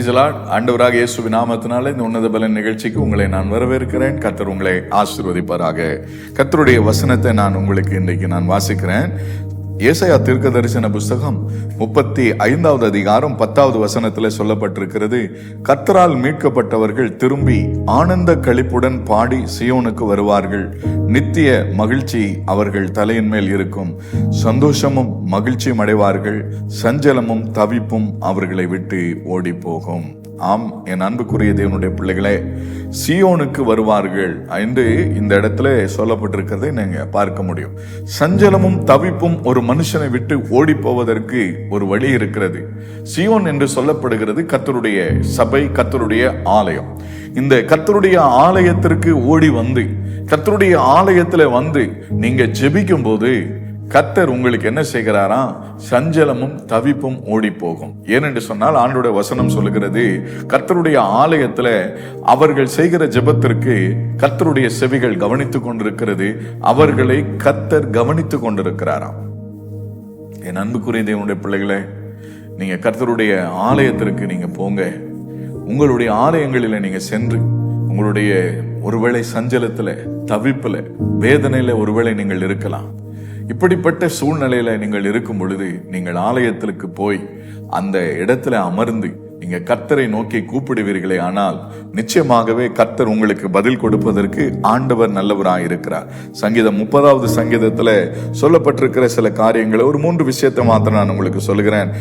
Praise the Lord. ஆண்டவராக இயேசுவின் நாமத்தினாலே இந்த உன்னத பலன் நிகழ்ச்சிக்கு உங்களை நான் வரவேற்கிறேன். கர்த்தர் உங்களை ஆசீர்வதிப்பாராக. கர்த்தருடைய வசனத்தை நான் உங்களுக்கு இன்றைக்கு வாசிக்கிறேன். ஏசாயா தீர்க்கதரிசன புஸ்தகம் 35வது அதிகாரம் 10வது வசனத்தில் சொல்லப்பட்டிருக்கிறது, கர்த்தரால் மீட்கப்பட்டவர்கள் திரும்பி ஆனந்த களிப்புடன் பாடி சியோனுக்கு வருவார்கள். நித்திய மகிழ்ச்சி அவர்கள் தலையின் மேல் இருக்கும். சந்தோஷமும் மகிழ்ச்சியும் அடைவார்கள். சஞ்சலமும் தவிப்பும் அவர்களை விட்டு ஓடி போகும். ஆம், என் அன்புக்குரிய தேவனுடைய பிள்ளைகளே, சியோனுக்கு வருவார்கள் என்று இந்த இடத்துல சொல்லப்பட்டிருக்கிறதை நீங்க பார்க்க முடியும். சஞ்சலமும் தவிப்பும் ஒரு மனுஷனை விட்டு ஓடி போவதற்கு ஒரு வழி இருக்கிறது. சியோன் என்று சொல்லப்படுகிறது கர்த்தருடைய சபை, கர்த்தருடைய ஆலயம். இந்த கர்த்தருடைய ஆலயத்திற்கு ஓடி வந்து, கர்த்தருடைய ஆலயத்துல வந்து நீங்க ஜெபிக்கும் போது கர்த்தர் உங்களுக்கு என்ன செய்கிறாரா? சஞ்சலமும் தவிப்பும் ஓடி போகும். ஏனென்று சொன்னால் ஆண்டோட வசனம் சொல்லுகிறது, கர்த்தருடைய ஆலயத்துல அவர்கள் செய்கிற ஜெபத்திற்கு கர்த்தருடைய செவிகள் கவனித்துக் கொண்டிருக்கிறது. அவர்களை கர்த்தர் கவனித்துக் கொண்டிருக்கிறாராம். என் அன்புக்குரிய தேவனுடைய பிள்ளைகளே, நீங்க கர்த்தருடைய ஆலயத்திற்கு நீங்க போங்க. உங்களுடைய ஆலயங்களில நீங்க சென்று உங்களுடைய ஒருவேளை சஞ்சலத்துல, தவிப்புல, வேதனையில ஒருவேளை நீங்கள் இருக்கலாம். இப்படிப்பட்ட சூழ்நிலையில நீங்கள் இருக்கும் பொழுது நீங்கள் ஆலயத்திற்கு போய் அந்த இடத்துல அமர்ந்து நீங்க கர்த்தரை நோக்கி கூப்பிடுவீர்களே, ஆனால் நிச்சயமாகவே கர்த்தர் உங்களுக்கு பதில் கொடுப்பதற்கு ஆண்டவர் நல்லவராக இருக்கிறார். சங்கீதம் 30வது சங்கீதத்துல சொல்லப்பட்டிருக்கிற சில காரியங்களை, ஒரு 3 விஷயத்தை மாத்திரம் நான் உங்களுக்கு சொல்லுகிறேன்.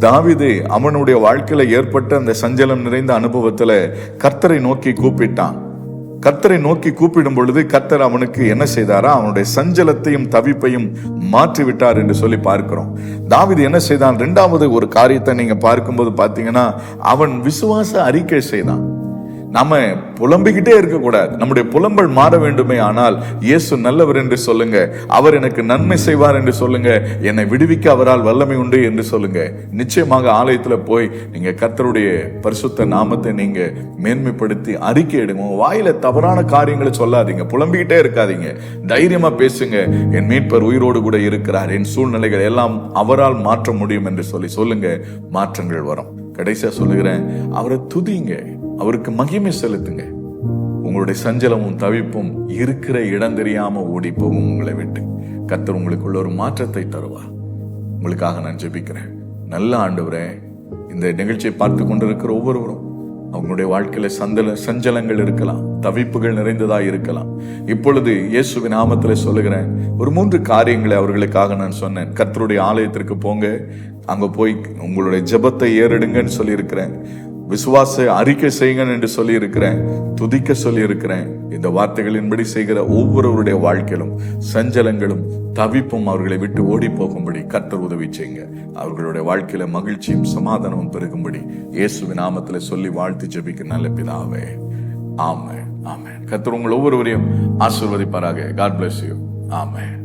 தாவீது அவனுடைய வாழ்க்கையில ஏற்பட்ட அந்த சஞ்சலம் நிறைந்த அனுபவத்துல கர்த்தரை நோக்கி கூப்பிட்டான். கர்த்தரை நோக்கி கூப்பிடும் பொழுது கர்த்தர் அவனுக்கு என்ன செய்தாரா? அவனுடைய சஞ்சலத்தையும் தவிப்பையும் மாற்றி விட்டார் என்று சொல்லி பார்க்கிறோம். தாவீது என்ன செய்தான்? 2வது ஒரு காரியத்தை நீங்க பார்க்கும்போது பாத்தீங்கன்னா, அவன் விசுவாச அறிக்கை செய்தான். நாம புலம்பிக்கிட்டே இருக்கக்கூடாது. நம்முடைய புலம்பல் மாற வேண்டுமே. ஆனால் இயேசு நல்லவர் என்று சொல்லுங்க. அவர் எனக்கு நன்மை செய்வார் என்று சொல்லுங்க. என்னை விடுவிக்க அவரால் வல்லமை உண்டு என்று சொல்லுங்க. நிச்சயமாக ஆலயத்துல போய் நீங்க கர்த்தருடைய பரிசுத்த நாமத்தை நீங்க மேன்மைப்படுத்தி அறிக்கை எடுங்க. வாயில தவறான காரியங்களை சொல்லாதீங்க. புலம்பிக்கிட்டே இருக்காதீங்க. தைரியமா பேசுங்க. என் மீட்பர் உயிரோடு கூட இருக்கிறார். என் சூழ்நிலைகள் எல்லாம் அவரால் மாற்ற முடியும் என்று சொல்லுங்க. மாற்றங்கள் வரும். கடைசியா சொல்லுகிறேன், அவரை துதிங்க, அவருக்கு மகிமை செலுத்துங்க. உங்களுடைய சஞ்சலமும் தவிப்பும் இருக்கிற இடம் தெரியாம ஓடி போகும் உங்களை விட்டு. கர்த்தர் உங்களுக்குள்ள ஒரு மாற்றத்தை தருவார். உங்களுக்காக நான் ஜெபிக்கிறேன். நல்ல ஆண்டவரே, இந்த நிகழ்ச்சியை பார்த்து கொண்டிருக்கிற ஒவ்வொருவரும் அவங்களுடைய வாழ்க்கையில சஞ்சலங்கள் இருக்கலாம், தவிப்புகள் நிறைந்ததா இருக்கலாம். இப்பொழுது இயேசுவின் நாமத்திலே சொல்லுகிறேன், ஒரு 3 காரியங்களை அவர்களுக்காக நான் சொன்னேன். கர்த்தருடைய ஆலயத்திற்கு போங்க, அங்க போய் உங்களுடைய ஜெபத்தை ஏறெடுங்கன்னு சொல்லி இருக்கிறேன். விசுவாச அறிக்கை செய்யுங்க என்று சொல்லி இருக்கிறேன். துதிக்க சொல்லி இருக்கிறேன். இந்த வார்த்தைகளின்படி செய்கிற ஒவ்வொருவருடைய வாழ்க்கையிலும் சஞ்சலங்களும் தவிப்பும் அவர்களை விட்டு ஓடி போகும்படி கர்த்தர் உதவி செய்யுங்க. அவர்களுடைய வாழ்க்கையில மகிழ்ச்சியும் சமாதானமும் பெருகும்படி இயேசுவின் நாமத்துல சொல்லி வாழ்த்து ஜெபிக்க நல்ல பிதாவே, ஆமென், ஆமென். கர்த்தர் உங்கள் ஒவ்வொருவரையும் ஆசீர்வதிப்பாராக. God bless you. ஆமென்.